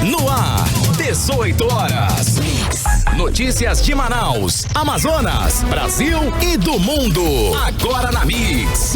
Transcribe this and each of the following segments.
No ar, 18 horas. Notícias de Manaus, Amazonas, Brasil e do mundo. Agora na Mix.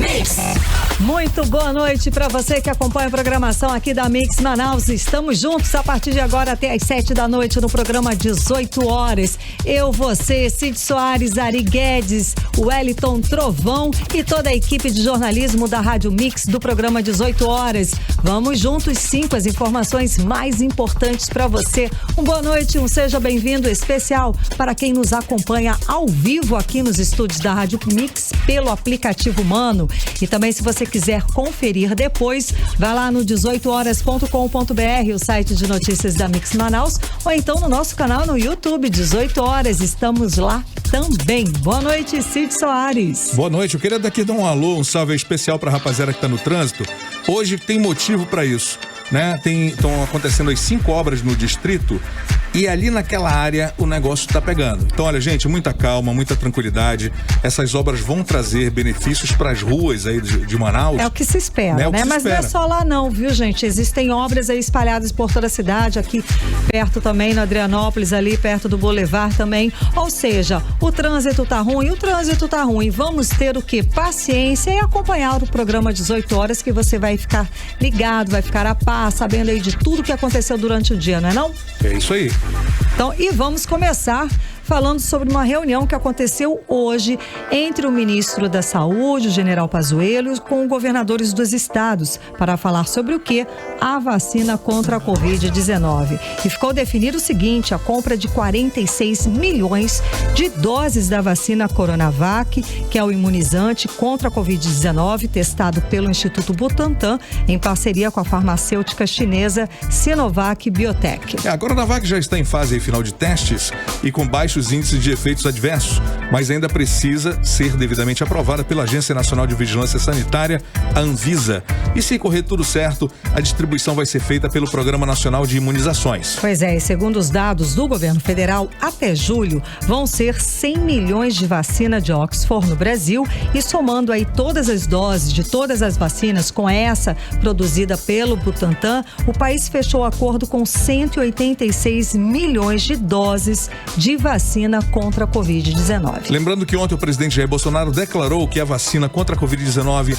Muito boa noite para você que acompanha a programação aqui da Mix Manaus. Estamos juntos a partir de agora até às 7 da noite no programa 18 horas. Eu, você, Cid Soares, Ari Guedes, Wellington Trovão e toda a equipe de jornalismo da Rádio Mix do programa 18 horas. Vamos juntos sim com as informações mais importantes para você. Boa noite, seja bem-vindo especial para quem nos acompanha ao vivo aqui nos estúdios da Rádio Mix pelo aplicativo Mano. E também, se você quiser conferir depois, vai lá no 18horas.com.br, o site de notícias da Mix Manaus, ou então no nosso canal no YouTube, 18 horas, estamos lá também. Boa noite, Cid Soares. Boa noite, eu queria daqui dar um alô, um salve especial pra rapaziada que tá no trânsito. Hoje tem motivo pra isso, né? Estão acontecendo as 5 obras no distrito e ali naquela área o negócio tá pegando. Então, olha, gente, muita calma, muita tranquilidade. Essas obras vão trazer benefícios para as ruas aí de Manaus. É o que se espera, né? Mas não é só lá não, viu, gente? Existem obras aí espalhadas por toda a cidade, aqui perto também, no Adrianópolis, ali perto do Boulevard também. Ou seja, o trânsito tá ruim. Vamos ter o quê? Paciência e acompanhar o programa 18 horas, que você vai ficar ligado, vai ficar a par, sabendo aí de tudo que aconteceu durante o dia, não é não? É isso aí. Então, e vamos começar falando sobre uma reunião que aconteceu hoje entre o ministro da Saúde, o general Pazuello, com governadores dos estados, para falar sobre o quê? A vacina contra a Covid-19. E ficou definido o seguinte: a compra de 46 milhões de doses da vacina Coronavac, que é o imunizante contra a Covid-19, testado pelo Instituto Butantan, em parceria com a farmacêutica chinesa Sinovac Biotech. A Coronavac já está em fase final de testes e com baixos índices de efeitos adversos, mas ainda precisa ser devidamente aprovada pela Agência Nacional de Vigilância Sanitária, a Anvisa. E se correr tudo certo, a distribuição vai ser feita pelo Programa Nacional de Imunizações. Pois é, e segundo os dados do governo federal, até julho vão ser 100 milhões de vacina de Oxford no Brasil, e somando aí todas as doses de todas as vacinas com essa produzida pelo Butantan, o país fechou acordo com 186 milhões de doses de vacina contra a Covid-19. Lembrando que ontem o presidente Jair Bolsonaro declarou que a vacina contra a Covid-19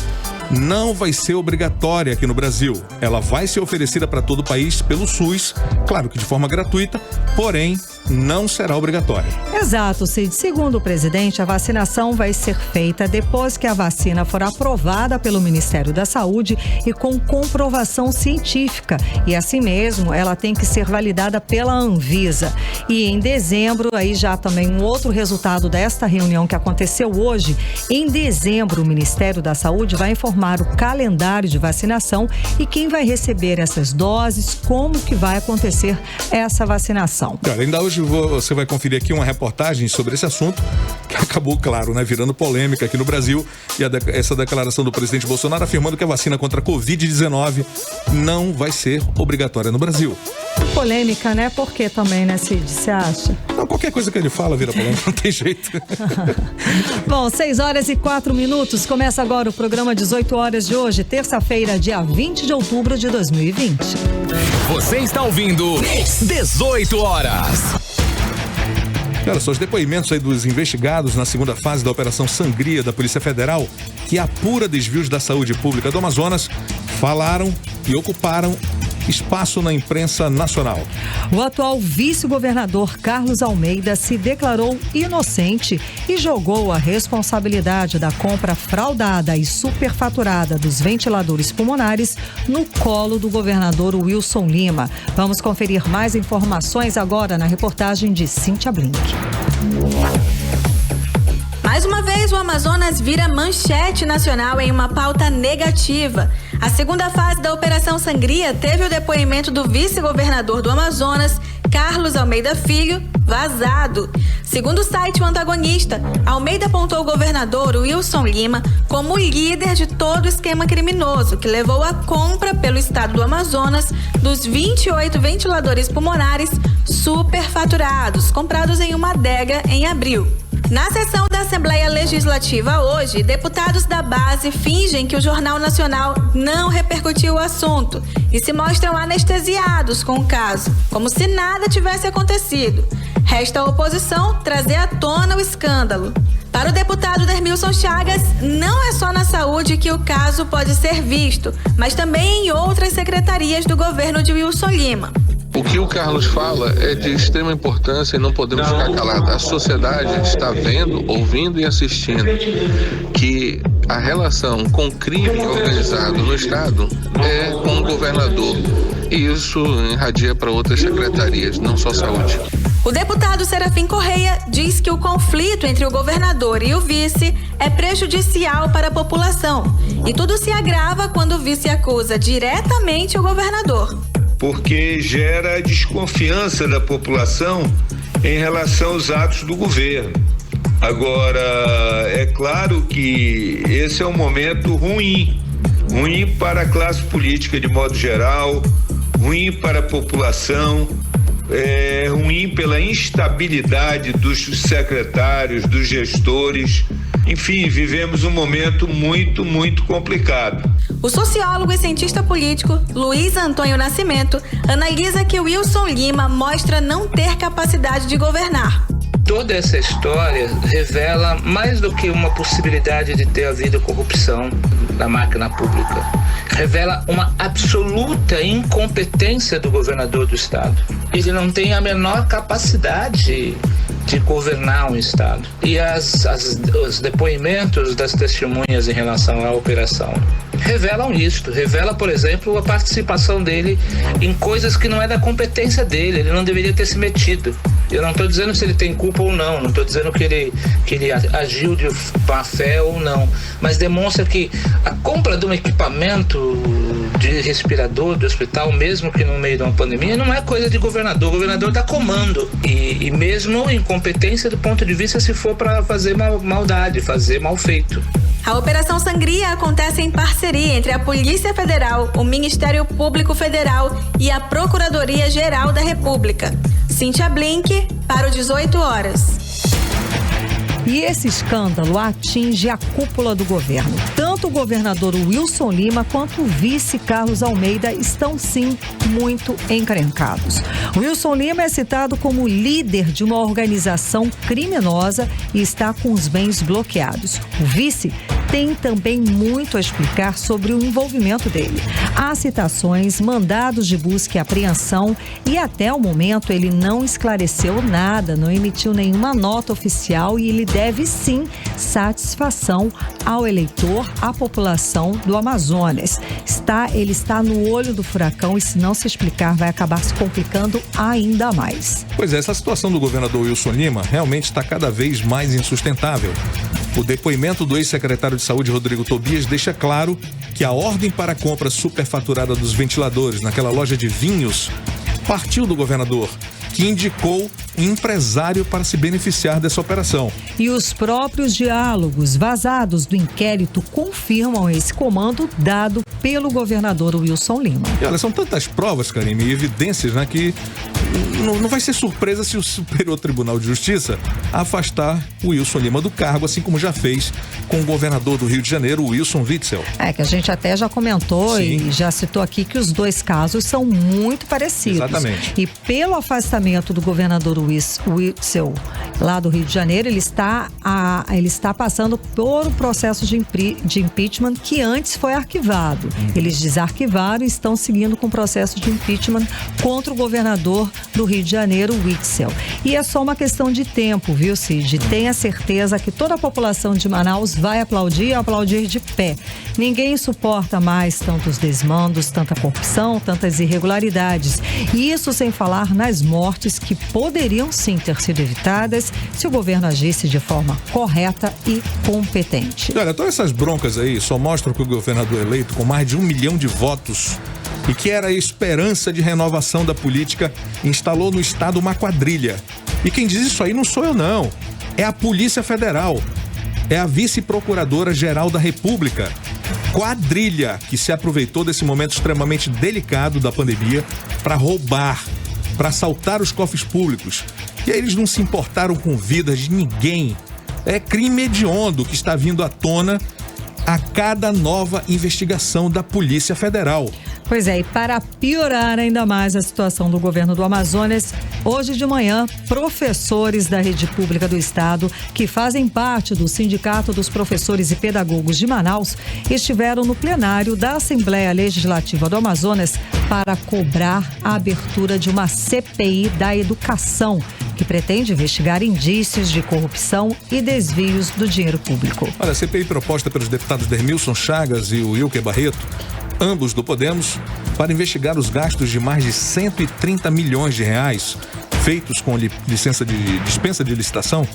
não vai ser obrigatória aqui no Brasil. Ela vai ser oferecida para todo o país pelo SUS, claro que de forma gratuita, porém não será obrigatória. Exato, Cid. Segundo o presidente, a vacinação vai ser feita depois que a vacina for aprovada pelo Ministério da Saúde e com comprovação científica. E assim mesmo, ela tem que ser validada pela Anvisa. E em dezembro, aí já também um outro resultado desta reunião que aconteceu hoje, em dezembro o Ministério da Saúde vai informar o calendário de vacinação e quem vai receber essas doses, como que vai acontecer essa vacinação. Cara, ainda hoje você vai conferir aqui uma reportagem sobre esse assunto, que acabou, claro, né, virando polêmica aqui no Brasil, e essa declaração do presidente Bolsonaro afirmando que a vacina contra a Covid-19 não vai ser obrigatória no Brasil. Polêmica, né? Por que também, né, Cid? Você acha? Não, qualquer coisa que ele fala vira polêmica, não tem jeito. Bom, 6h04, começa agora o programa 18 horas de hoje, terça-feira, dia 20 de outubro de 2020. Você está ouvindo 18 horas. Olha só, os depoimentos aí dos investigados na segunda fase da Operação Sangria da Polícia Federal, que apura desvios da saúde pública do Amazonas, falaram e ocuparam espaço na imprensa nacional. O atual vice-governador Carlos Almeida se declarou inocente e jogou a responsabilidade da compra fraudada e superfaturada dos ventiladores pulmonares no colo do governador Wilson Lima. Vamos conferir mais informações agora na reportagem de Cíntia Blink. Mais uma vez, o Amazonas vira manchete nacional em uma pauta negativa. A segunda fase da Operação Sangria teve o depoimento do vice-governador do Amazonas, Carlos Almeida Filho, vazado. Segundo o site O Antagonista, Almeida apontou o governador Wilson Lima como o líder de todo o esquema criminoso que levou à compra pelo estado do Amazonas dos 28 ventiladores pulmonares superfaturados, comprados em uma adega em abril. Na sessão da Assembleia Legislativa hoje, deputados da base fingem que o Jornal Nacional não repercutiu o assunto e se mostram anestesiados com o caso, como se nada tivesse acontecido. Resta à oposição trazer à tona o escândalo. Para o deputado Dermilson Chagas, não é só na saúde que o caso pode ser visto, mas também em outras secretarias do governo de Wilson Lima. O que o Carlos fala é de extrema importância e não podemos ficar calados. A sociedade está vendo, ouvindo e assistindo que a relação com o crime organizado no Estado é com o governador. E isso irradia para outras secretarias, não só saúde. O deputado Serafim Correia diz que o conflito entre o governador e o vice é prejudicial para a população. E tudo se agrava quando o vice acusa diretamente o governador. Porque gera desconfiança da população em relação aos atos do governo. Agora, é claro que esse é um momento ruim para a classe política de modo geral, ruim para a população, ruim pela instabilidade dos secretários, dos gestores. Enfim, vivemos um momento muito, muito complicado. O sociólogo e cientista político Luiz Antônio Nascimento analisa que Wilson Lima mostra não ter capacidade de governar. Toda essa história revela mais do que uma possibilidade de ter havido corrupção na máquina pública. Revela uma absoluta incompetência do governador do estado. Ele não tem a menor capacidade de governar um estado. E os depoimentos das testemunhas em relação à operação revelam isto. Revela, por exemplo, a participação dele em coisas que não é da competência dele. Ele não deveria ter se metido. Eu não estou dizendo se ele tem culpa ou não estou dizendo que ele agiu de má fé ou não, mas demonstra que a compra de um equipamento de respirador do hospital, mesmo que no meio de uma pandemia, não é coisa de governador. O governador dá comando e mesmo incompetência do ponto de vista se for para fazer maldade, fazer mal feito. A Operação Sangria acontece em parceria entre a Polícia Federal, o Ministério Público Federal e a Procuradoria-Geral da República. Cíntia Blink, para o 18 horas. E esse escândalo atinge a cúpula do governo. Tanto o governador Wilson Lima quanto o vice Carlos Almeida estão, sim, muito encrencados. Wilson Lima é citado como líder de uma organização criminosa e está com os bens bloqueados. O vice tem também muito a explicar sobre o envolvimento dele. Há citações, mandados de busca e apreensão e até o momento ele não esclareceu nada, não emitiu nenhuma nota oficial e ele deve sim satisfação ao eleitor, à população do Amazonas. Ele está no olho do furacão e se não se explicar vai acabar se complicando ainda mais. Pois é, essa situação do governador Wilson Lima realmente está cada vez mais insustentável. O depoimento do ex-secretário de Saúde, Rodrigo Tobias, deixa claro que a ordem para a compra superfaturada dos ventiladores naquela loja de vinhos partiu do governador, que indicou um empresário para se beneficiar dessa operação. E os próprios diálogos vazados do inquérito confirmam esse comando dado pelo governador Wilson Lima. E olha, são tantas provas, Karime, e evidências, né, que não vai ser surpresa se o Superior Tribunal de Justiça afastar o Wilson Lima do cargo, assim como já fez com o governador do Rio de Janeiro, Wilson Witzel. Que a gente até já comentou e já citou aqui que os dois casos são muito parecidos. Exatamente. E pelo afastamento do governador Witzel, lá do Rio de Janeiro, ele está passando por um processo de impeachment que antes foi arquivado. Eles desarquivaram e estão seguindo com o processo de impeachment contra o governador do Rio de Janeiro, Witzel. E é só uma questão de tempo, viu, Cid? Tenha certeza que toda a população de Manaus vai aplaudir de pé. Ninguém suporta mais tantos desmandos, tanta corrupção, tantas irregularidades. E isso sem falar nas mortes que poderiam sim ter sido evitadas se o governo agisse de forma correta e competente. Olha, todas essas broncas aí só mostram que o governador eleito com mais de 1 milhão de votos e que era a esperança de renovação da política instalou no estado uma quadrilha. E quem diz isso aí não sou eu não, é a Polícia Federal, é a vice-procuradora-geral da República. Quadrilha que se aproveitou desse momento extremamente delicado da pandemia para roubar, para assaltar os cofres públicos. E aí eles não se importaram com vidas de ninguém. É crime hediondo que está vindo à tona a cada nova investigação da Polícia Federal. Pois é, e para piorar ainda mais a situação do governo do Amazonas, hoje de manhã, professores da rede pública do estado, que fazem parte do Sindicato dos Professores e Pedagogos de Manaus, estiveram no plenário da Assembleia Legislativa do Amazonas para cobrar a abertura de uma CPI da educação, que pretende investigar indícios de corrupção e desvios do dinheiro público. Olha, a CPI proposta pelos deputados Dermilson Chagas e o Wilker Barreto, ambos do Podemos, para investigar os gastos de mais de 130 milhões de reais feitos com dispensa de licitação,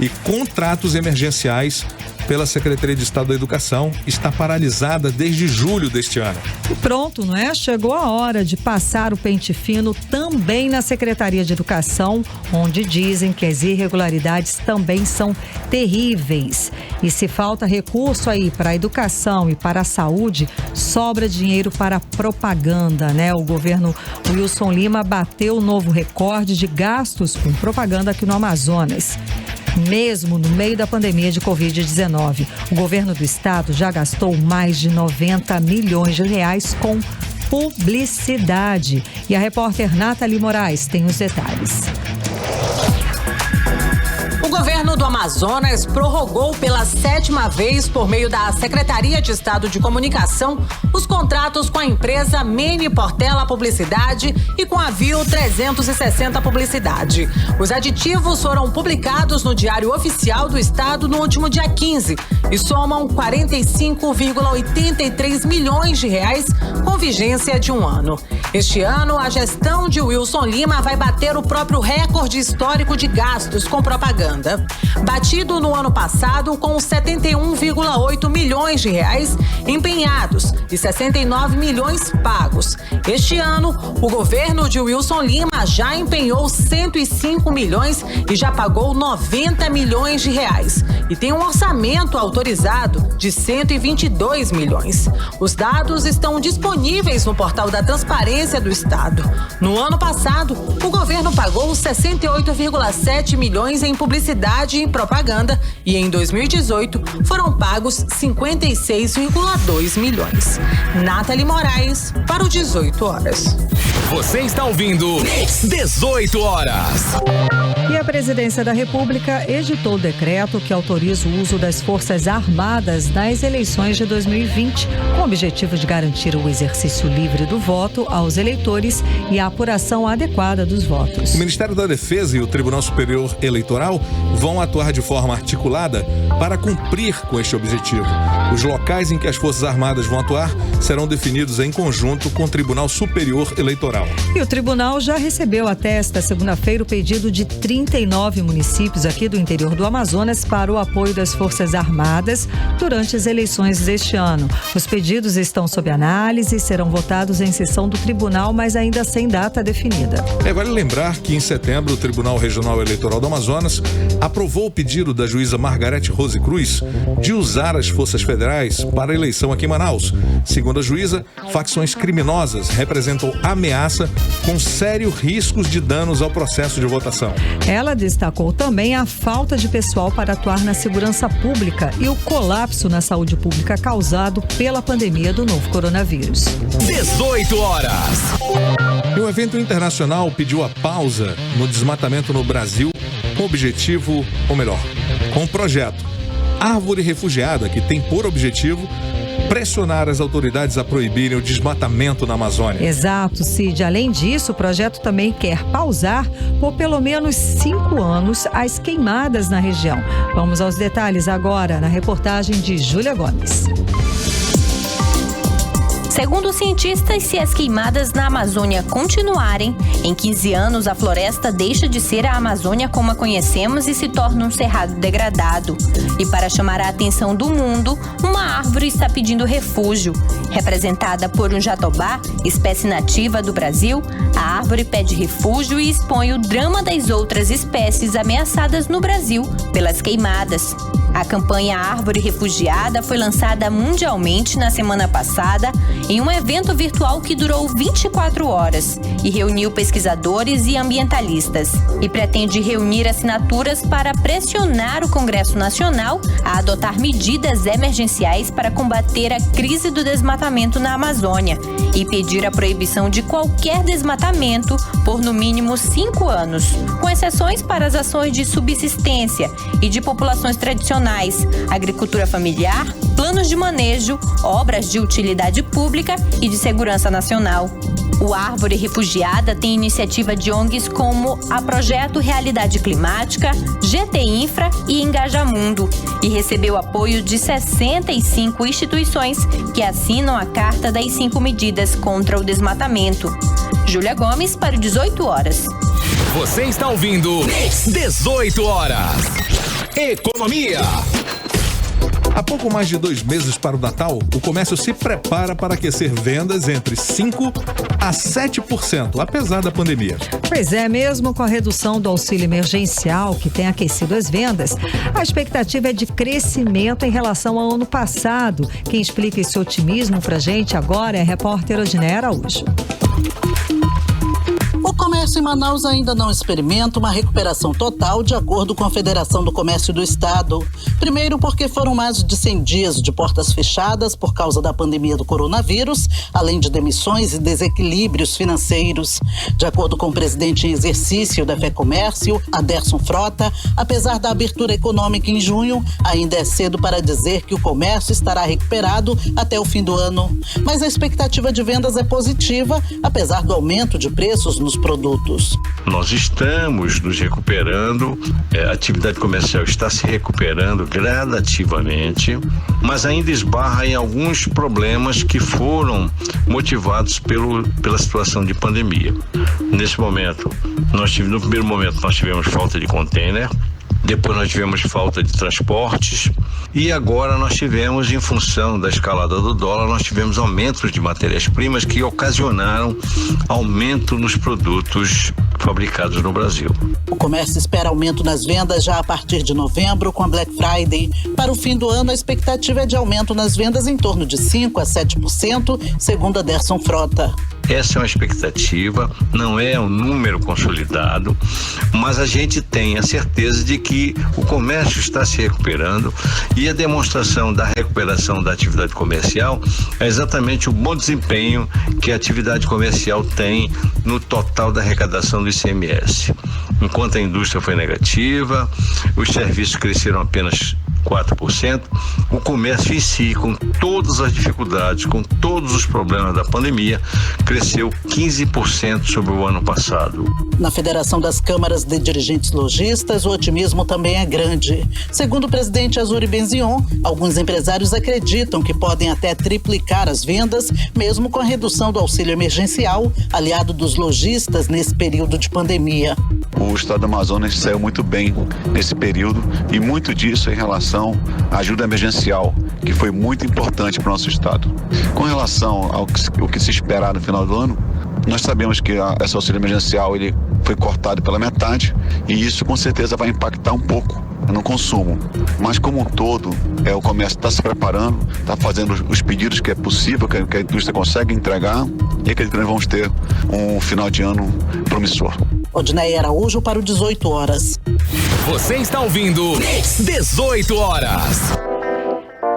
e contratos emergenciais pela Secretaria de Estado da Educação, está paralisada desde julho deste ano. E pronto, não é? Chegou a hora de passar o pente fino também na Secretaria de Educação, onde dizem que as irregularidades também são terríveis. E se falta recurso aí para a educação e para a saúde, sobra dinheiro para propaganda, né? O governo Wilson Lima bateu um novo recorde de gastos com propaganda aqui no Amazonas. Mesmo no meio da pandemia de Covid-19, o governo do estado já gastou mais de 90 milhões de reais com publicidade. E a repórter Nathalie Moraes tem os detalhes. O governo do Amazonas prorrogou pela 7ª vez, por meio da Secretaria de Estado de Comunicação, os contratos com a empresa Mene Portela Publicidade e com a Viu 360 Publicidade. Os aditivos foram publicados no Diário Oficial do Estado no último dia 15 e somam 45,83 milhões de reais com vigência de um ano. Este ano, a gestão de Wilson Lima vai bater o próprio recorde histórico de gastos com propaganda, batido no ano passado com 71,8 milhões de reais empenhados e 69 milhões pagos. Este ano, o governo de Wilson Lima já empenhou 105 milhões e já pagou 90 milhões de reais e tem um orçamento autorizado de 122 milhões. Os dados estão disponíveis no portal da Transparência do Estado. No ano passado, o governo pagou 68,7 milhões em publicidade e propaganda e em 2018 foram pagos 56,2 milhões. Nathalie Moraes para o 18 horas. Você está ouvindo 18 horas. E a Presidência da República editou o decreto que autoriza o uso das Forças Armadas nas eleições de 2020, com o objetivo de garantir o exercício livre do voto aos eleitores e a apuração adequada dos votos. O Ministério da Defesa e o Tribunal Superior Eleitoral vão atuar de forma articulada para cumprir com este objetivo. Os locais em que as Forças Armadas vão atuar serão definidos em conjunto com o Tribunal Superior Eleitoral. E o tribunal já recebeu até esta segunda-feira o pedido de 39 municípios aqui do interior do Amazonas para o apoio das Forças Armadas durante as eleições deste ano. Os pedidos estão sob análise e serão votados em sessão do tribunal, mas ainda sem data definida. Vale lembrar que em setembro o Tribunal Regional Eleitoral do Amazonas aprovou o pedido da juíza Margarete Rose Cruz de usar as forças federais para a eleição aqui em Manaus. Segundo a juíza, facções criminosas representam ameaça com sérios riscos de danos ao processo de votação. Ela destacou também a falta de pessoal para atuar na segurança pública e o colapso na saúde pública causado pela pandemia do novo coronavírus. 18 horas. E um evento internacional pediu a pausa no desmatamento no Brasil com objetivo, ou melhor, com o projeto Árvore Refugiada, que tem por objetivo pressionar as autoridades a proibirem o desmatamento na Amazônia. Exato, Cid. Além disso, o projeto também quer pausar por pelo menos 5 anos as queimadas na região. Vamos aos detalhes agora na reportagem de Júlia Gomes. Segundo cientistas, se as queimadas na Amazônia continuarem, em 15 anos a floresta deixa de ser a Amazônia como a conhecemos e se torna um cerrado degradado. E para chamar a atenção do mundo, uma árvore está pedindo refúgio. Representada por um jatobá, espécie nativa do Brasil, a árvore pede refúgio e expõe o drama das outras espécies ameaçadas no Brasil pelas queimadas. A campanha Árvore Refugiada foi lançada mundialmente na semana passada em um evento virtual que durou 24 horas e reuniu pesquisadores e ambientalistas. E pretende reunir assinaturas para pressionar o Congresso Nacional a adotar medidas emergenciais para combater a crise do desmatamento na Amazônia e pedir a proibição de qualquer desmatamento por no mínimo 5 anos, com exceções para as ações de subsistência e de populações tradicionais, agricultura familiar, planos de manejo, obras de utilidade pública e de segurança nacional. O Árvore Refugiada tem iniciativa de ONGs como a Projeto Realidade Climática, GT Infra e Engajamundo e recebeu apoio de 65 instituições que assinam a Carta das 5 Medidas contra o Desmatamento. Júlia Gomes para o 18 horas. Você está ouvindo 18 horas. Economia. Há pouco mais de 2 meses para o Natal, o comércio se prepara para aquecer vendas entre 5% a 7%, apesar da pandemia. Pois é, mesmo com a redução do auxílio emergencial que tem aquecido as vendas, a expectativa é de crescimento em relação ao ano passado. Quem explica esse otimismo pra gente agora é a repórter Odiné Araújo. O comércio em Manaus ainda não experimenta uma recuperação total, de acordo com a Federação do Comércio do Estado. Primeiro, porque foram mais de 100 dias de portas fechadas por causa da pandemia do coronavírus, além de demissões e desequilíbrios financeiros. De acordo com o presidente em exercício da FEComércio, Aderson Frota, apesar da abertura econômica em junho, ainda é cedo para dizer que o comércio estará recuperado até o fim do ano. Mas a expectativa de vendas é positiva, apesar do aumento de preços nos produtos. Nós estamos nos recuperando, a atividade comercial está se recuperando gradativamente, mas ainda esbarra em alguns problemas que foram motivados pela situação de pandemia. Nesse momento, no primeiro momento nós tivemos falta de container, depois nós tivemos falta de transportes e agora nós tivemos, em função da escalada do dólar, nós tivemos aumentos de matérias-primas que ocasionaram aumento nos produtos fabricados no Brasil. O comércio espera aumento nas vendas já a partir de novembro com a Black Friday. Para o fim do ano, a expectativa é de aumento nas vendas em torno de 5% a 7%, segundo Aderson Frota. Essa é uma expectativa, não é um número consolidado, mas a gente tem a certeza de que o comércio está se recuperando e a demonstração da recuperação da atividade comercial é exatamente o bom desempenho que a atividade comercial tem no total da arrecadação do ICMS. Enquanto a indústria foi negativa, os serviços cresceram apenas 4%, o comércio em si, com todas as dificuldades, com todos os problemas da pandemia, cresceu 15% sobre o ano passado. Na Federação das Câmaras de Dirigentes Lojistas, o otimismo também é grande. Segundo o presidente Azuri Benzion, alguns empresários acreditam que podem até triplicar as vendas, mesmo com a redução do auxílio emergencial, aliado dos lojistas nesse período de pandemia. O estado do Amazonas saiu muito bem nesse período e muito disso em relação à ajuda emergencial, que foi muito importante para o nosso estado. Com relação ao que se esperar no final do ano, nós sabemos que esse auxílio emergencial ele foi cortado pela metade e isso com certeza vai impactar um pouco no consumo. Mas como um todo, o comércio está se preparando, está fazendo os pedidos que é possível, que a indústria consegue entregar e acredito que nós vamos ter um final de ano promissor. Odiné Araújo para o 18 horas. Você está ouvindo 18 horas.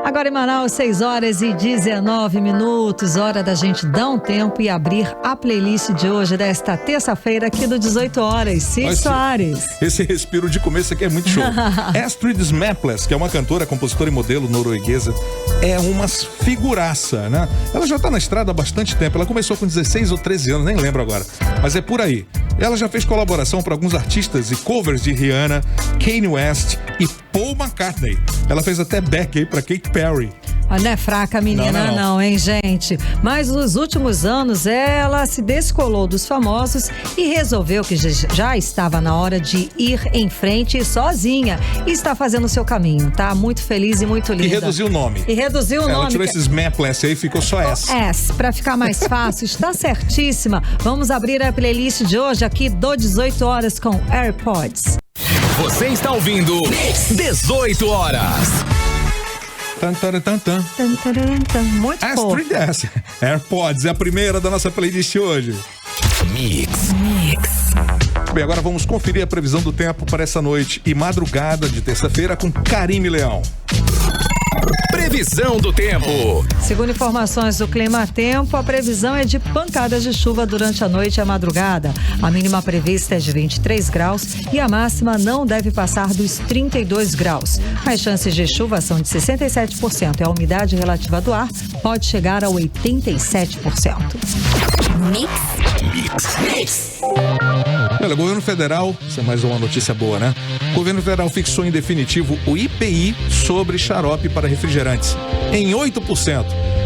Agora em Manaus, 6h19, hora da gente dar um tempo e abrir a playlist de hoje, desta terça-feira, aqui do 18 horas. Cid Soares. Esse respiro de começo aqui é muito show. Astrid Smapless, que é uma cantora, compositora e modelo norueguesa, é uma figuraça, né? Ela já tá na estrada há bastante tempo, ela começou com 16 ou 13 anos, nem lembro agora, mas é por aí. Ela já fez colaboração para alguns artistas e covers de Rihanna, Kanye West e Paul McCartney. Ela fez até back aí para Katy Perry. Não é fraca a menina não, hein, gente? Mas nos últimos anos ela se descolou dos famosos e resolveu que já estava na hora de ir em frente sozinha e está fazendo o seu caminho, tá? Muito feliz e muito linda. E reduziu o nome. Ela tirou esses Smapless aí, ficou só S. S, pra ficar mais fácil, está certíssima. Vamos abrir a playlist de hoje aqui do 18 horas com AirPods. Você está ouvindo 18 horas. Muito bom. AirPods é a primeira da nossa playlist hoje. Mix. Bem, agora vamos conferir a previsão do tempo para essa noite e madrugada de terça-feira com Karime Leão. Previsão do tempo. Segundo informações do Clima Tempo, a previsão é de pancadas de chuva durante a noite e a madrugada. A mínima prevista é de 23 graus e a máxima não deve passar dos 32 graus. As chances de chuva são de 67% e a umidade relativa do ar pode chegar a 87%. Mix. Olha, o governo federal, isso é mais uma notícia boa, né? O governo federal fixou em definitivo o IPI sobre xarope para refrigerantes em 8%.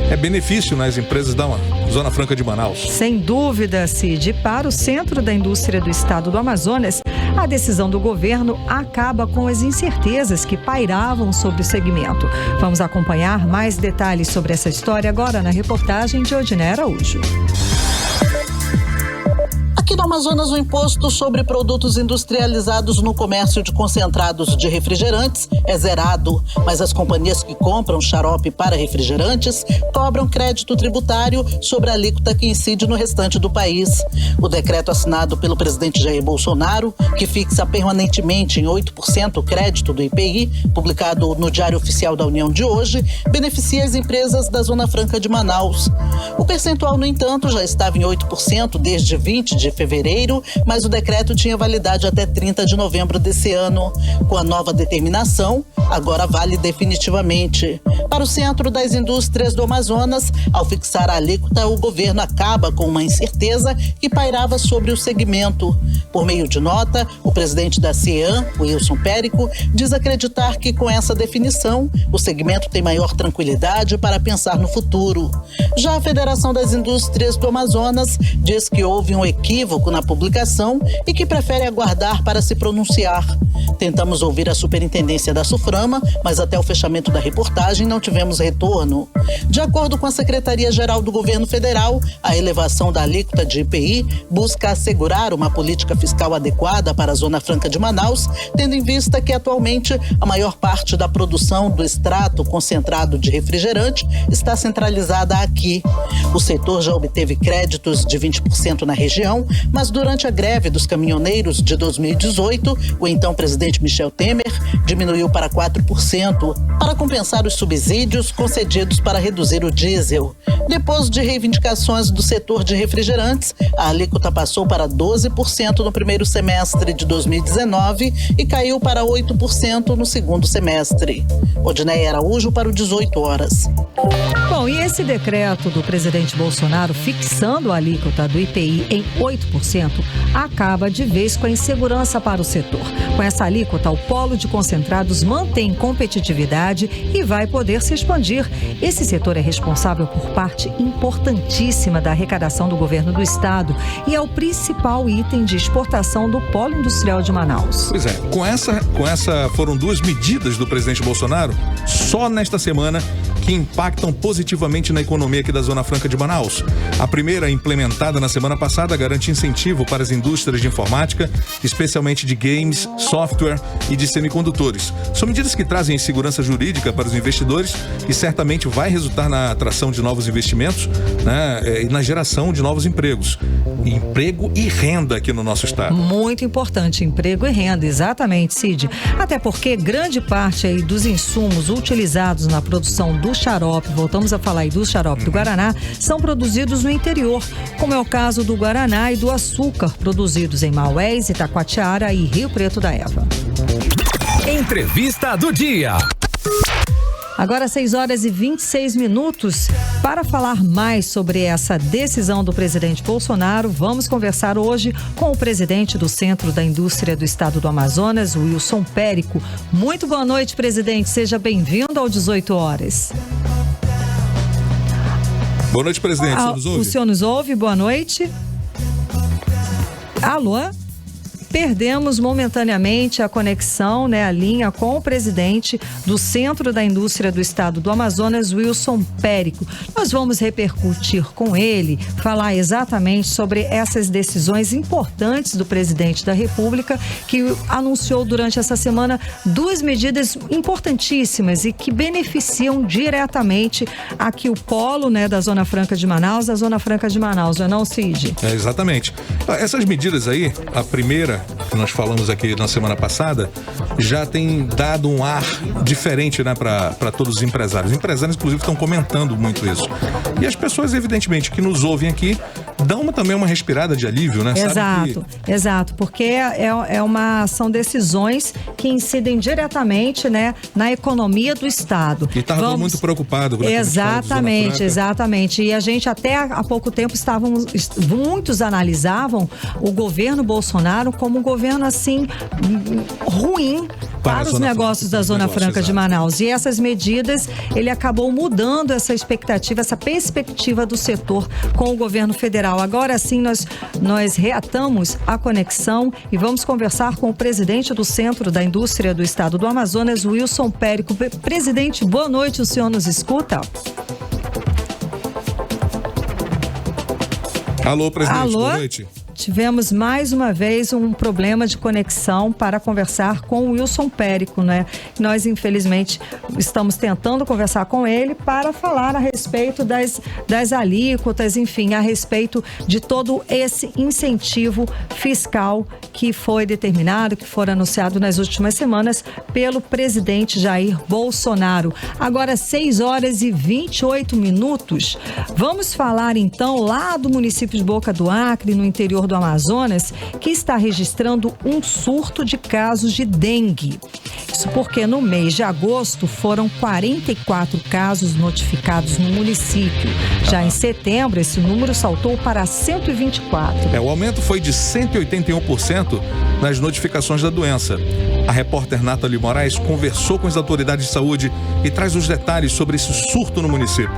É benefício nas empresas da Zona Franca de Manaus. Sem dúvida, Cid, para o Centro da Indústria do Estado do Amazonas, a decisão do governo acaba com as incertezas que pairavam sobre o segmento. Vamos acompanhar mais detalhes sobre essa história agora na reportagem de Odiné Araújo. Aqui no Amazonas, o imposto sobre produtos industrializados no comércio de concentrados de refrigerantes é zerado, mas as companhias que compram xarope para refrigerantes cobram crédito tributário sobre a alíquota que incide no restante do país. O decreto assinado pelo presidente Jair Bolsonaro, que fixa permanentemente em 8% o crédito do IPI, publicado no Diário Oficial da União de hoje, beneficia as empresas da Zona Franca de Manaus. O percentual, no entanto, já estava em 8% desde 20 de fevereiro, mas o decreto tinha validade até 30 de novembro desse ano. Com a nova determinação, agora vale definitivamente. Para o Centro das Indústrias do Amazonas, ao fixar a alíquota, o governo acaba com uma incerteza que pairava sobre o segmento. Por meio de nota, o presidente da CIEAM, Wilson Périco, diz acreditar que com essa definição, o segmento tem maior tranquilidade para pensar no futuro. Já a Federação das Indústrias do Amazonas diz que houve um equívoco na publicação e que prefere aguardar para se pronunciar. Tentamos ouvir a superintendência da SUFRAMA, mas até o fechamento da reportagem não tivemos retorno. De acordo com a Secretaria-Geral do Governo Federal, a elevação da alíquota de IPI busca assegurar uma política fiscal adequada para a Zona Franca de Manaus, tendo em vista que atualmente a maior parte da produção do extrato concentrado de refrigerante está centralizada aqui. O setor já obteve créditos de 20% na região, mas durante a greve dos caminhoneiros de 2018, o então presidente Michel Temer diminuiu para 4% para compensar os subsídios concedidos para reduzir o diesel. Depois de reivindicações do setor de refrigerantes, a alíquota passou para 12% no primeiro semestre de 2019 e caiu para 8% no segundo semestre. Odiné Araújo para o 18 horas. Bom, e esse decreto do presidente Bolsonaro fixando a alíquota do IPI em 8% acaba de vez com a insegurança para o setor. Com essa alíquota, o polo de concentrados mantém competitividade e vai poder se expandir. Esse setor é responsável por parte importantíssima da arrecadação do governo do estado e é o principal item de exportação do polo industrial de Manaus. Pois é, com essa foram duas medidas do presidente Bolsonaro só nesta semana que impactam positivamente na economia aqui da Zona Franca de Manaus. A primeira, implementada na semana passada, garante incentivo para as indústrias de informática, especialmente de games, software e de semicondutores. São medidas que trazem segurança jurídica para os investidores e certamente vai resultar na atração de novos investimentos, né, e na geração de novos empregos. Emprego e renda aqui no nosso estado. Muito importante, emprego e renda, exatamente, Cid. Até porque grande parte aí dos insumos utilizados na produção do xarope, voltamos a falar aí do xarope do Guaraná, são produzidos no interior, como é o caso do Guaraná e do açúcar, produzidos em Maués, Itacoatiara e Rio Preto da Eva. Entrevista do dia. Agora 6h26. Para falar mais sobre essa decisão do presidente Bolsonaro, vamos conversar hoje com o presidente do Centro da Indústria do Estado do Amazonas, Wilson Périco. Muito boa noite, presidente. Seja bem-vindo ao 18 horas. Boa noite, presidente. O senhor nos ouve? Boa noite. Alô? perdemos momentaneamente a conexão, né, a linha com o presidente do Centro da Indústria do Estado do Amazonas, Wilson Périco. Nós vamos repercutir com ele, falar exatamente sobre essas decisões importantes do presidente da República, que anunciou durante essa semana 2 medidas importantíssimas e que beneficiam diretamente aqui o polo, né, da Zona Franca de Manaus, a Zona Franca de Manaus, não é não, Cid? Exatamente. Essas medidas aí, a primeira que nós falamos aqui na semana passada, já tem dado um ar diferente, né, para todos os empresários. Os empresários, inclusive, estão comentando muito isso. E as pessoas, evidentemente, que nos ouvem aqui, dão também uma respirada de alívio, né? Exato, porque são decisões que incidem diretamente, né, na economia do Estado. E estava muito preocupado. Exatamente. E a gente até há pouco tempo muitos analisavam o governo Bolsonaro como um governo assim ruim para os negócios da Zona Franca de Manaus. E essas medidas, ele acabou mudando essa expectativa, essa perspectiva do setor com o governo federal. Agora sim, nós reatamos a conexão e vamos conversar com o presidente do Centro da Indústria do Estado do Amazonas, Wilson Périco. Presidente, boa noite, o senhor nos escuta? Alô, presidente, boa noite. Tivemos mais uma vez um problema de conexão para conversar com o Wilson Périco, né? Nós, infelizmente, estamos tentando conversar com ele para falar a respeito das alíquotas, enfim, a respeito de todo esse incentivo fiscal que foi determinado, que foi anunciado nas últimas semanas pelo presidente Jair Bolsonaro. Agora, 6h28. Vamos falar, então, lá do município de Boca do Acre, no interior do Amazonas, que está registrando um surto de casos de dengue. Isso porque no mês de agosto foram 44 casos notificados no município. Já em setembro, esse número saltou para 124. O aumento foi de 181% nas notificações da doença. A repórter Nathalie Moraes conversou com as autoridades de saúde e traz os detalhes sobre esse surto no município.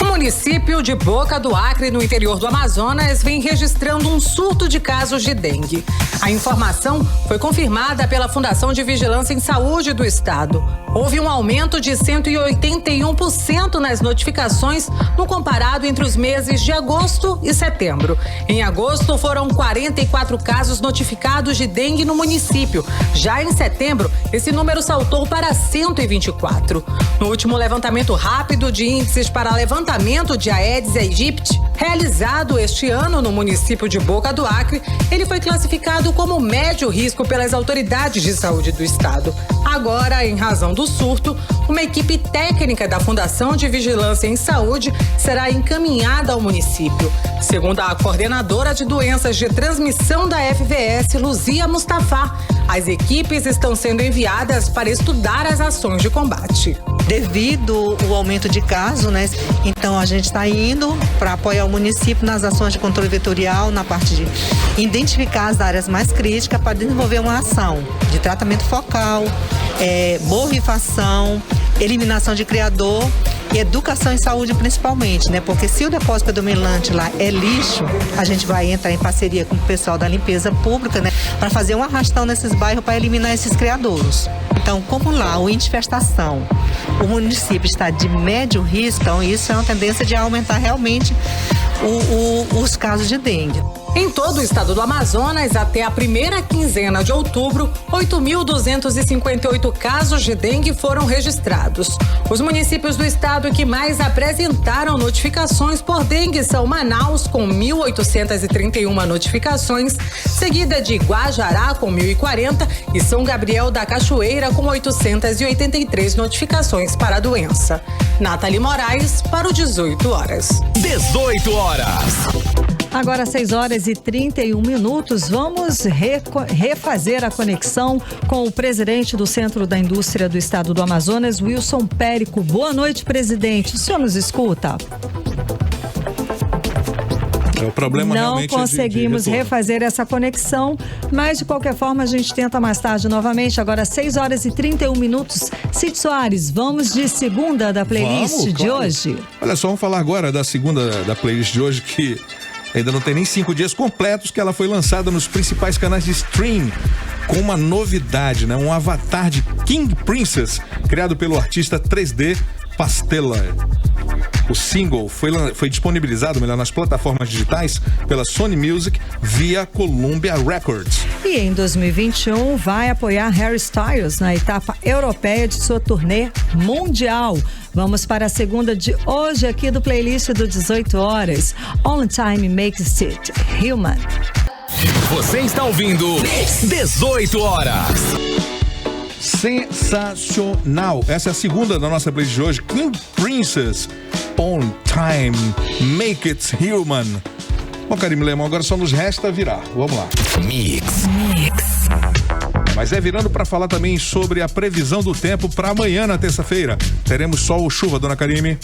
O município de Boca do Acre, no interior do Amazonas, vem registrando um surto de casos de dengue. A informação foi confirmada pela Fundação de Vigilância em Saúde do Estado. Houve um aumento de 181% nas notificações no comparado entre os meses de agosto e setembro. Em agosto, foram 44 casos notificados de dengue no município. Já em setembro, esse número saltou para 124. No último levantamento rápido de índices para levantamento de Aedes aegypti, realizado este ano no município de Boca do Acre, ele foi classificado como médio risco pelas autoridades de saúde do estado. Agora, em razão do surto, uma equipe técnica da Fundação de Vigilância em Saúde será encaminhada ao município. Segundo a coordenadora de doenças de transmissão da FVS, Luzia Mustafa, as equipes estão sendo enviadas para estudar as ações de combate. Devido ao aumento de casos, né? Então a gente está indo para apoiar o município nas ações de controle vetorial, na parte de identificar as áreas mais críticas para desenvolver uma ação de tratamento focal, borrifação, eliminação de criador e educação em saúde principalmente, né? Porque se o depósito predominante lá é lixo, a gente vai entrar em parceria com o pessoal da limpeza pública, né? Para fazer um arrastão nesses bairros para eliminar esses criadouros. Então, como lá o índice de infestação, o município está de médio risco, então isso é uma tendência de aumentar realmente os casos de dengue. Em todo o estado do Amazonas, até a primeira quinzena de outubro, 8.258 casos de dengue foram registrados. Os municípios do estado que mais apresentaram notificações por dengue são Manaus, com 1.831 notificações, seguida de Guajará, com 1.040, e São Gabriel da Cachoeira, com 883 notificações para a doença. Nathalie Moraes, para o 18 horas. 18 horas. Agora 6h31, vamos refazer a conexão com o presidente do Centro da Indústria do Estado do Amazonas, Wilson Périco. Boa noite, presidente. O senhor nos escuta? O problema não conseguimos refazer essa conexão, mas de qualquer forma a gente tenta mais tarde novamente. Agora 6h31. Cid Soares, vamos de segunda da playlist de hoje? Olha só, vamos falar agora da segunda da playlist de hoje, que Ainda não tem nem 5 dias completos que ela foi lançada nos principais canais de stream, com uma novidade, né? Um avatar de King Princess, criado pelo artista 3D Pastela. O single foi disponibilizado, melhor, nas plataformas digitais pela Sony Music via Columbia Records. E em 2021 vai apoiar Harry Styles na etapa europeia de sua turnê mundial. Vamos para a segunda de hoje aqui do playlist do 18 horas. On Time Makes It Human. Você está ouvindo 18 horas. Sensacional. Essa é a segunda da nossa playlist de hoje. King Princess, On Time, Make It Human. Bom, Karime Lemon, agora só nos resta virar. Vamos lá. Mix. Mas é virando para falar também sobre a previsão do tempo para amanhã, na terça-feira. Teremos sol ou chuva, dona Karime?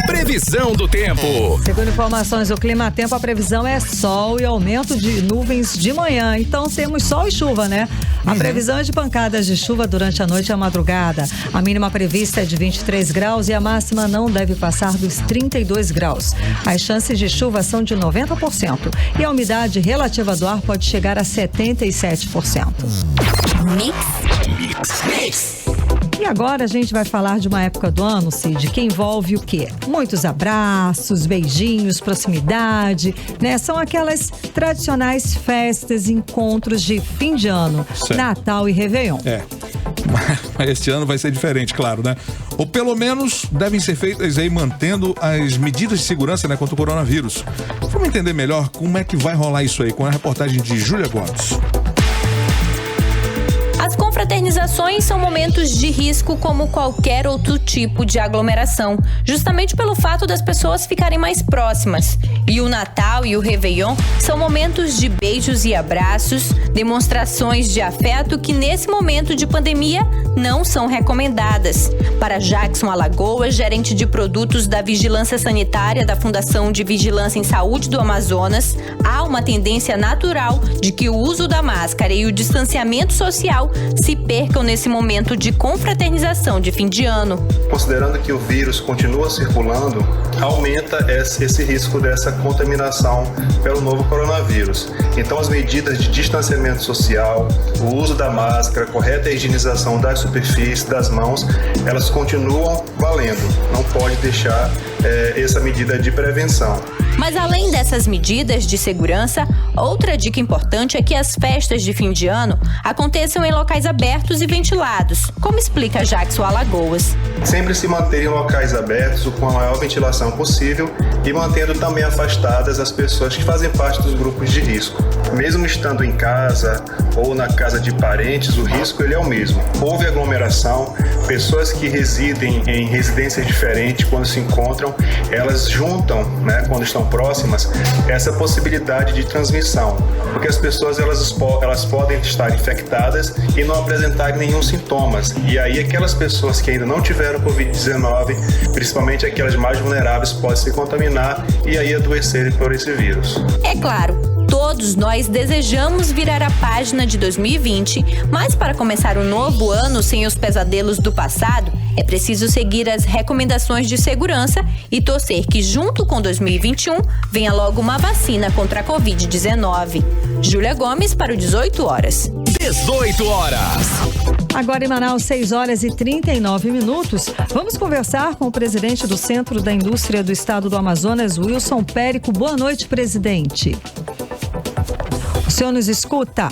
Previsão do tempo. Segundo informações do Clima Tempo, a previsão é sol e aumento de nuvens de manhã. Então temos sol e chuva, né? A previsão é de pancadas de chuva durante a noite e a madrugada. A mínima prevista é de 23 graus e a máxima não deve passar dos 32 graus. As chances de chuva são de 90% e a umidade relativa do ar pode chegar a 77%. Mix. E agora a gente vai falar de uma época do ano, Cid, que envolve o quê? Muitos abraços, beijinhos, proximidade, né? São aquelas tradicionais festas, encontros de fim de ano, certo. Natal e Réveillon. Mas este ano vai ser diferente, claro, né? Ou pelo menos devem ser feitas aí mantendo as medidas de segurança, né, contra o coronavírus. Vamos entender melhor como é que vai rolar isso aí com a reportagem de Júlia Gomes. As confraternizações são momentos de risco como qualquer outro tipo de aglomeração, justamente pelo fato das pessoas ficarem mais próximas. E o Natal e o Réveillon são momentos de beijos e abraços, demonstrações de afeto que nesse momento de pandemia não são recomendadas. Para Jackson Alagoas, gerente de produtos da Vigilância Sanitária da Fundação de Vigilância em Saúde do Amazonas, há uma tendência natural de que o uso da máscara e o distanciamento social se percam nesse momento de confraternização de fim de ano. Considerando que o vírus continua circulando, aumenta esse risco dessa contaminação pelo novo coronavírus. Então, as medidas de distanciamento social, o uso da máscara, correta higienização das superfícies, das mãos, elas continuam valendo. Não pode deixar essa medida de prevenção. Mas além dessas medidas de segurança, outra dica importante é que as festas de fim de ano aconteçam em locais abertos e ventilados, como explica Jackson Alagoas. Sempre se manter em locais abertos com a maior ventilação possível e mantendo também afastadas as pessoas que fazem parte dos grupos de risco. Mesmo estando em casa ou na casa de parentes, o risco ele é o mesmo. Houve aglomeração, pessoas que residem em residências diferentes, quando se encontram, elas juntam, né, quando estão próximas, essa possibilidade de transmissão, porque as pessoas elas podem estar infectadas e não apresentarem nenhum sintomas. E aí aquelas pessoas que ainda não tiveram Covid-19, principalmente aquelas mais vulneráveis, podem se contaminar e aí adoecerem por esse vírus. É claro, todos nós desejamos virar a página de 2020, mas para começar um novo ano sem os pesadelos do passado, é preciso seguir as recomendações de segurança e torcer que junto com 2021 venha logo uma vacina contra a Covid-19. Júlia Gomes para o 18 horas. 18 horas. Agora em Manaus, 6 horas e 39 minutos. Vamos conversar com o presidente do Centro da Indústria do Estado do Amazonas, Wilson Périco. Boa noite, presidente. O senhor nos escuta?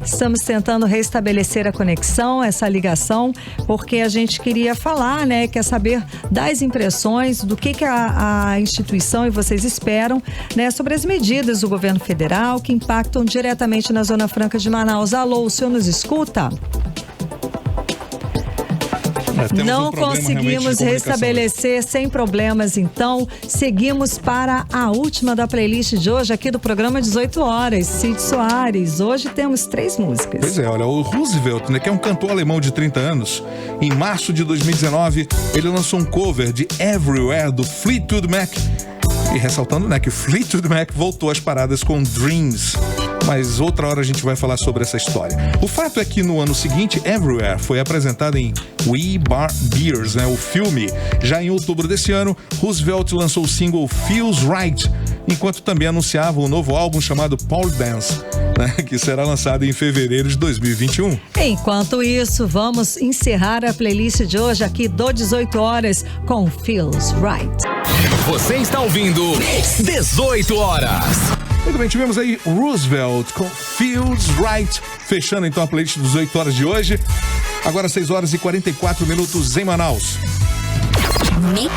Estamos tentando restabelecer a conexão, essa ligação, porque a gente queria falar, né? Quer saber das impressões, do que a instituição e vocês esperam, né? Sobre as medidas do governo federal que impactam diretamente na Zona Franca de Manaus. Alô, o senhor nos escuta? Não conseguimos restabelecer sem problemas, então seguimos para a última da playlist de hoje aqui do programa 18 horas, Cid Soares. Hoje temos 3 músicas. Pois é, olha, o Roosevelt, né, que é um cantor alemão de 30 anos, em março de 2019, ele lançou um cover de Everywhere do Fleetwood Mac. E ressaltando, né, que Fleetwood Mac voltou às paradas com Dreams. Mas outra hora a gente vai falar sobre essa história. O fato é que no ano seguinte, Everywhere foi apresentado em We Bar Beers, né, o filme. Já em outubro desse ano, Roosevelt lançou o single Feels Right, enquanto também anunciava um novo álbum chamado Pole Dance, né, que será lançado em fevereiro de 2021. Enquanto isso, vamos encerrar a playlist de hoje aqui do 18 horas com Feels Right. Você está ouvindo 18 horas. Muito bem, tivemos aí Roosevelt com Feels Right, fechando então a playlist dos 18 horas de hoje. Agora 6 horas e 44 minutos em Manaus. Mix.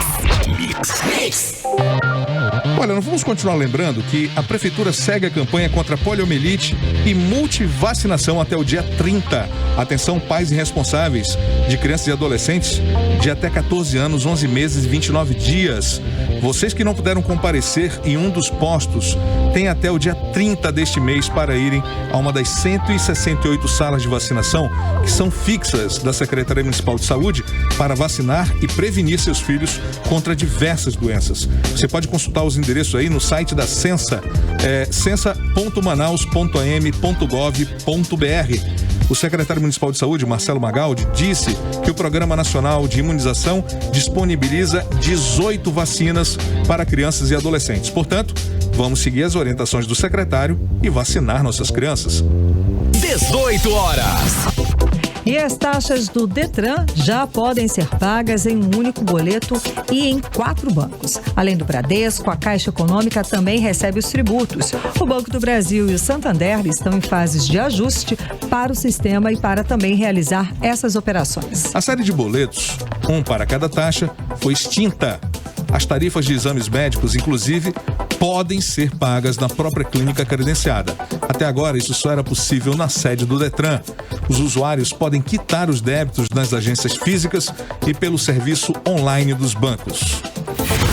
Olha, nós vamos continuar lembrando que a Prefeitura segue a campanha contra a poliomielite e multivacinação até o dia 30. Atenção, pais irresponsáveis de crianças e adolescentes de até 14 anos, 11 meses e 29 dias. Vocês que não puderam comparecer em um dos postos, têm até o dia 30 deste mês para irem a uma das 168 salas de vacinação que são fixas da Secretaria Municipal de Saúde para vacinar e prevenir seus filhos contra diversas doenças. Você pode consultar os endereços aí no site da Censa, censa.manaus.am.gov.br. O secretário municipal de saúde, Marcelo Magaldi, disse que o Programa Nacional de Imunização disponibiliza 18 vacinas para crianças e adolescentes. Portanto, vamos seguir as orientações do secretário e vacinar nossas crianças. 18 horas. E as taxas do Detran já podem ser pagas em um único boleto e em 4 bancos. Além do Bradesco, a Caixa Econômica também recebe os tributos. O Banco do Brasil e o Santander estão em fases de ajuste para o sistema e para também realizar essas operações. A série de boletos, um para cada taxa, foi extinta. As tarifas de exames médicos, inclusive, podem ser pagas na própria clínica credenciada. Até agora, isso só era possível na sede do Detran. Os usuários podem quitar os débitos nas agências físicas e pelo serviço online dos bancos.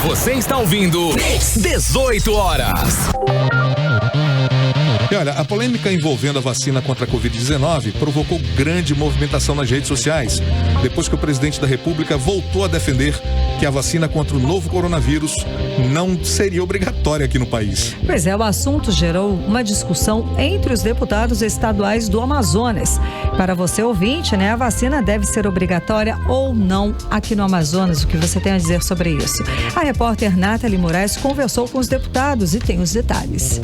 Você está ouvindo 18 horas. E olha, a polêmica envolvendo a vacina contra a Covid-19 provocou grande movimentação nas redes sociais, depois que o presidente da República voltou a defender que a vacina contra o novo coronavírus não seria obrigatória aqui no país. Pois é, o assunto gerou uma discussão entre os deputados estaduais do Amazonas. Para você ouvinte, né, a vacina deve ser obrigatória ou não aqui no Amazonas. O que você tem a dizer sobre isso? A repórter Nathalie Moraes conversou com os deputados e tem os detalhes.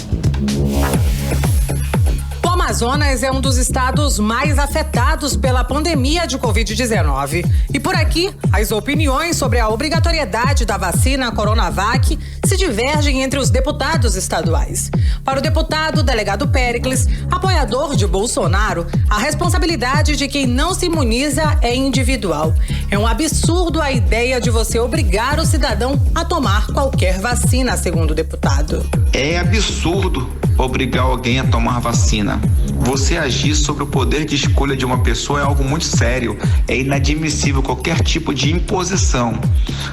O Amazonas é um dos estados mais afetados pela pandemia de Covid-19. E por aqui, as opiniões sobre a obrigatoriedade da vacina Coronavac se divergem entre os deputados estaduais. Para o deputado delegado Péricles, apoiador de Bolsonaro, a responsabilidade de quem não se imuniza é individual. É um absurdo a ideia de você obrigar o cidadão a tomar qualquer vacina, segundo o deputado. É absurdo obrigar alguém a tomar vacina. Você agir sobre o poder de escolha de uma pessoa é algo muito sério. É inadmissível qualquer tipo de imposição.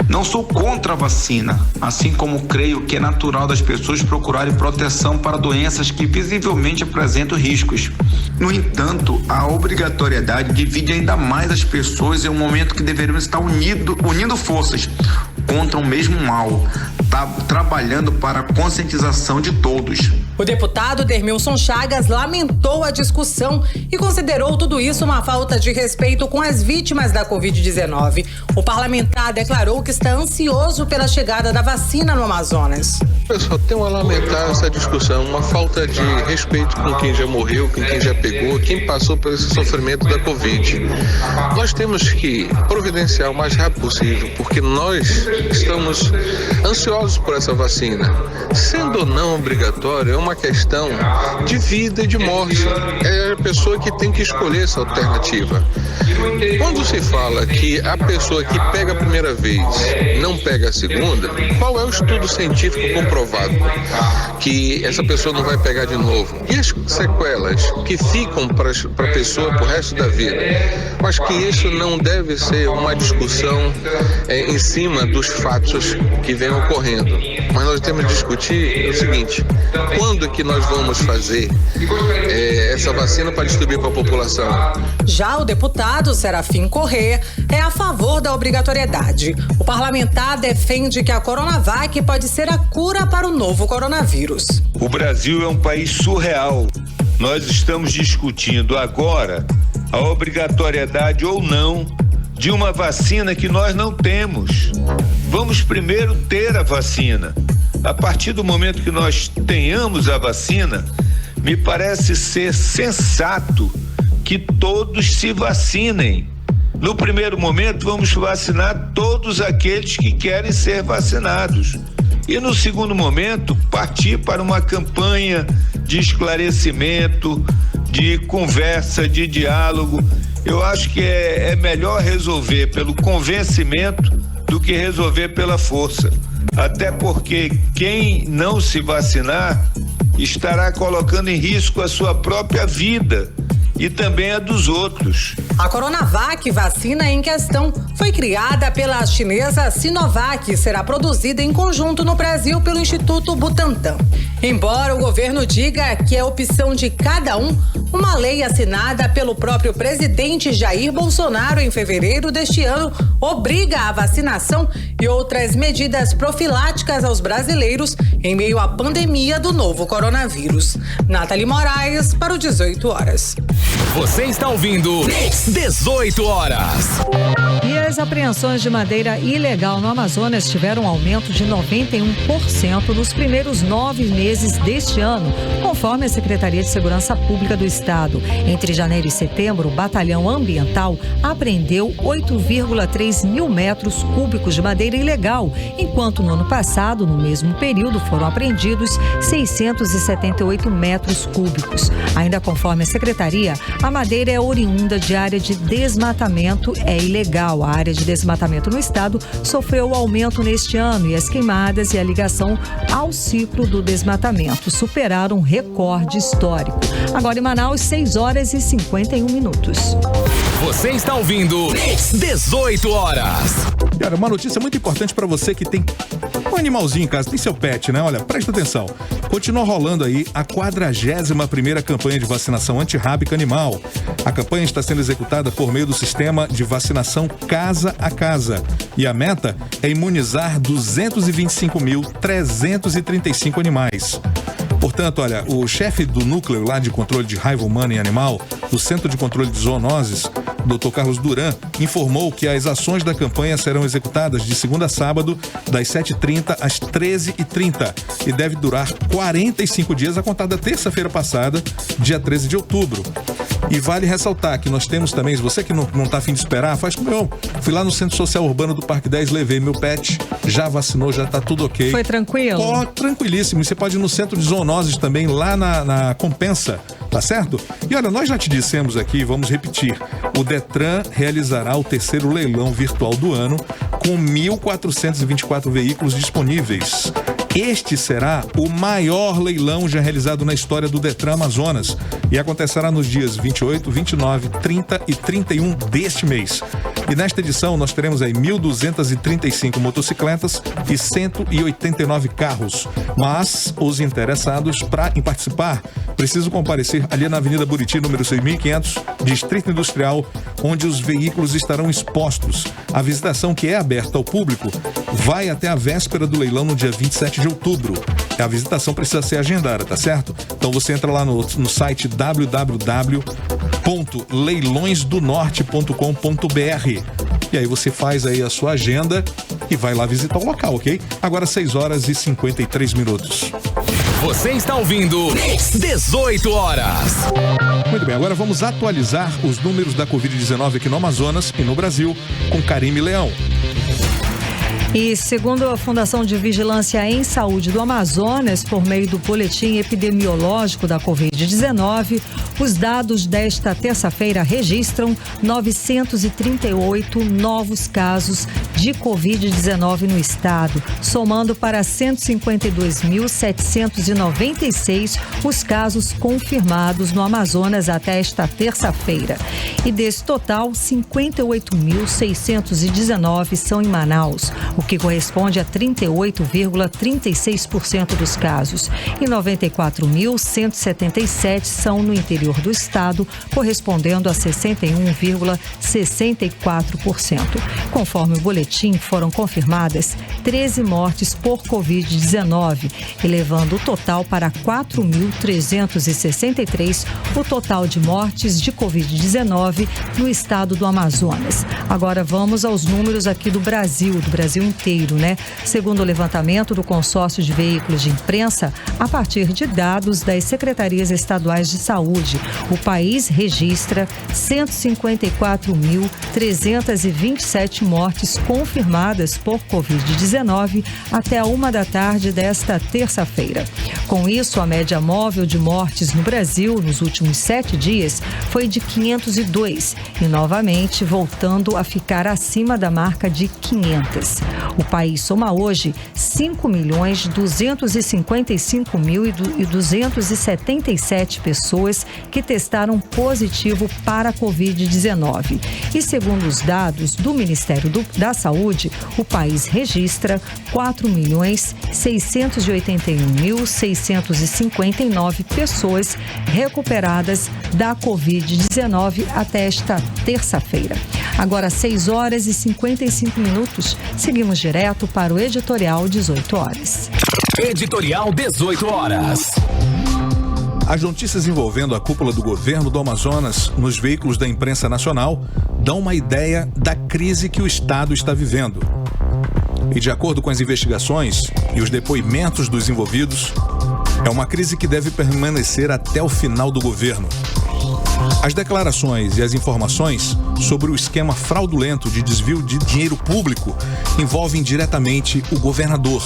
Não sou contra a vacina, assim como creio que é natural das pessoas procurarem proteção para doenças que visivelmente apresentam riscos. No entanto, a obrigatoriedade divide ainda mais as pessoas em um momento que deveriam estar unindo forças contra o mesmo mal, trabalhando para a conscientização de todos. O deputado Dermilson Chagas lamentou a discussão e considerou tudo isso uma falta de respeito com as vítimas da Covid-19. O parlamentar declarou que está ansioso pela chegada da vacina no Amazonas. Pessoal, tem a lamentar essa discussão, uma falta de respeito com quem já morreu, com quem já pegou, quem passou por esse sofrimento da Covid. Nós temos que providenciar o mais rápido possível, porque nós estamos ansiosos por essa vacina. Sendo ou não obrigatória, é uma questão de vida e de morte. É a pessoa que tem que escolher essa alternativa. Quando se fala que a pessoa que pega a primeira vez não pega a segunda, qual é o estudo científico comprovado que essa pessoa não vai pegar de novo? E as sequelas que ficam para a pessoa pro resto da vida? Eu acho que isso não deve ser uma discussão em cima dos fatos que vêm ocorrendo. Mas nós temos que discutir o seguinte: quando que nós vamos fazer essa vacina para distribuir para a população? Já o deputado Serafim Corrêa é a favor da obrigatoriedade. O parlamentar defende que a Coronavac pode ser a cura para o novo coronavírus. O Brasil é um país surreal. Nós estamos discutindo agora a obrigatoriedade ou não de uma vacina que nós não temos. Vamos primeiro ter a vacina. A partir do momento que nós tenhamos a vacina, me parece ser sensato que todos se vacinem. No primeiro momento, vamos vacinar todos aqueles que querem ser vacinados. E no segundo momento, partir para uma campanha de esclarecimento, de conversa, de diálogo. Eu acho que é melhor resolver pelo convencimento do que resolver pela força. Até porque quem não se vacinar estará colocando em risco a sua própria vida e também a dos outros. A Coronavac, vacina em questão, foi criada pela chinesa Sinovac e será produzida em conjunto no Brasil pelo Instituto Butantan. Embora o governo diga que é opção de cada um, uma lei assinada pelo próprio presidente Jair Bolsonaro em fevereiro deste ano obriga a vacinação e outras medidas profiláticas aos brasileiros em meio à pandemia do novo coronavírus. Nathalie Moraes para o 18 horas. Você está ouvindo 18 horas. E as apreensões de madeira ilegal no Amazonas tiveram um aumento de 91% nos primeiros 9 meses deste ano, conforme a Secretaria de Segurança Pública do Estado. Entre janeiro e setembro, o Batalhão Ambiental apreendeu 8,3 mil metros cúbicos de madeira ilegal, enquanto no ano passado, no mesmo período, foram apreendidos 678 metros cúbicos. Ainda conforme a Secretaria, a madeira é oriunda de área de desmatamento, é ilegal. A área de desmatamento no estado sofreu aumento neste ano e as queimadas e a ligação ao ciclo do desmatamento superaram um recorde histórico. Agora em Manaus, 6 horas e 51 minutos. Você está ouvindo 18 horas. Cara, uma notícia muito importante para você que tem um animalzinho em casa, tem seu pet, né? Olha, presta atenção. Continua rolando aí a 41ª campanha de vacinação antirrábica animal. A campanha está sendo executada por meio do sistema de vacinação casa a casa. E a meta é imunizar 225.335 animais. Portanto, olha, o chefe do núcleo lá de controle de raiva humana em animal, do Centro de Controle de Zoonoses, Dr. Carlos Duran, informou que as ações da campanha serão executadas de segunda a sábado, das 7h30 às 13h30 e deve durar 45 dias a contar da terça-feira passada, dia 13 de outubro. E vale ressaltar que nós temos também, se você que não tá a fim de esperar, faz como eu. Fui lá no Centro Social Urbano do Parque 10, levei meu pet, já vacinou, já tá tudo ok. Foi tranquilo? Tranquilíssimo. E você pode ir no Centro de Zoonoses também, lá na Compensa, tá certo? E olha, nós já te dissemos aqui, vamos repetir, o Detran realizará o 3º leilão virtual do ano com 1.424 veículos disponíveis. Este será o maior leilão já realizado na história do Detran Amazonas e acontecerá nos dias 28, 29, 30 e 31 deste mês. E nesta edição nós teremos aí 1.235 motocicletas e 189 carros. Mas os interessados em participar precisam comparecer ali na Avenida Buriti, número 6.500, Distrito Industrial, onde os veículos estarão expostos. A visitação, que é aberta ao público, vai até a véspera do leilão no dia 27 de outubro. A visitação precisa ser agendada, tá certo? Então você entra lá no site www.leilõesdonorte.com.br e aí você faz aí a sua agenda e vai lá visitar o local, ok? Agora 6 horas e 53 minutos. Você está ouvindo 18 horas. Muito bem, agora vamos atualizar os números da Covid-19 aqui no Amazonas e no Brasil com Karime Leão. E segundo a Fundação de Vigilância em Saúde do Amazonas, por meio do boletim epidemiológico da Covid-19, os dados desta terça-feira registram 938 novos casos de Covid-19 no estado, somando para 152.796 os casos confirmados no Amazonas até esta terça-feira. E desse total, 58.619 são em Manaus, o que corresponde a 38,36% dos casos, e 94.177 são no interior do estado, correspondendo a 61,64%. Conforme o boletim Betim foram confirmadas 13 mortes por Covid-19, elevando o total para 4.363 o total de mortes de Covid-19 no estado do Amazonas. Agora vamos aos números aqui do Brasil inteiro, né? Segundo o levantamento do consórcio de veículos de imprensa, a partir de dados das secretarias estaduais de saúde, o país registra 154.327 mortes confirmadas por Covid-19 até a 1h desta terça-feira. Com isso, a média móvel de mortes no Brasil nos últimos 7 dias foi de 502 e novamente voltando a ficar acima da marca de 500. O país soma hoje 5.255.277 pessoas que testaram positivo para a Covid-19. E segundo os dados do Ministério da Saúde, o país registra 4.681.659 pessoas recuperadas da Covid-19 até esta terça-feira. Agora 6h55. Seguimos direto para o Editorial 18 horas. Editorial 18 horas. As notícias envolvendo a cúpula do governo do Amazonas nos veículos da imprensa nacional dão uma ideia da crise que o Estado está vivendo. E de acordo com as investigações e os depoimentos dos envolvidos, é uma crise que deve permanecer até o final do governo. As declarações e as informações sobre o esquema fraudulento de desvio de dinheiro público envolvem diretamente o governador.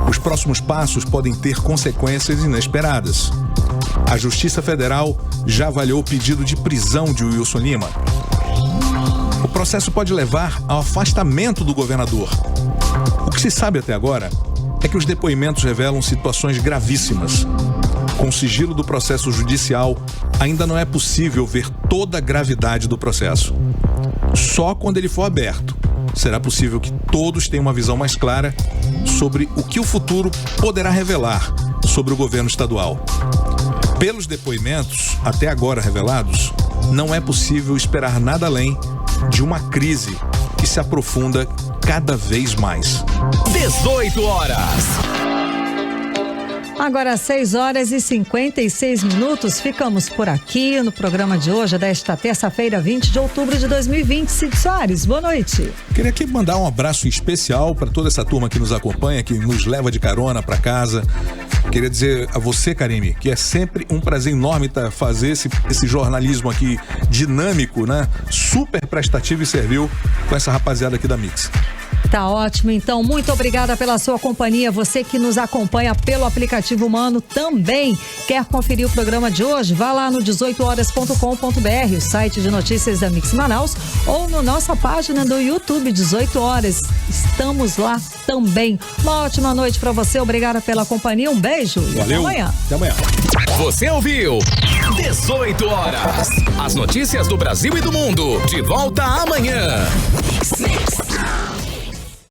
Os próximos passos podem ter consequências inesperadas. A Justiça Federal já avaliou o pedido de prisão de Wilson Lima. O processo pode levar ao afastamento do governador. O que se sabe até agora é que os depoimentos revelam situações gravíssimas. Com o sigilo do processo judicial, ainda não é possível ver toda a gravidade do processo. Só quando ele for aberto, será possível que todos tenham uma visão mais clara sobre o que o futuro poderá revelar sobre o governo estadual. Pelos depoimentos, até agora revelados, não é possível esperar nada além de uma crise que se aprofunda cada vez mais. 18 horas. Agora 6h56. Ficamos por aqui no programa de hoje, desta terça-feira, 20 de outubro de 2020. Cid Soares, boa noite. Queria aqui mandar um abraço especial para toda essa turma que nos acompanha, que nos leva de carona para casa. Queria dizer a você, Karime, que é sempre um prazer enorme fazer esse jornalismo aqui dinâmico, né? Super prestativo e servil com essa rapaziada aqui da Mix. Tá ótimo, então, muito obrigada pela sua companhia. Você que nos acompanha pelo aplicativo Mano também quer conferir o programa de hoje? Vá lá no 18horas.com.br, o site de notícias da Mix Manaus, ou na nossa página do YouTube 18 Horas. Estamos lá também. Uma ótima noite para você, obrigada pela companhia, um beijo e valeu. Até amanhã. Até amanhã. Você ouviu 18 horas. As notícias do Brasil e do mundo. De volta amanhã. Mix.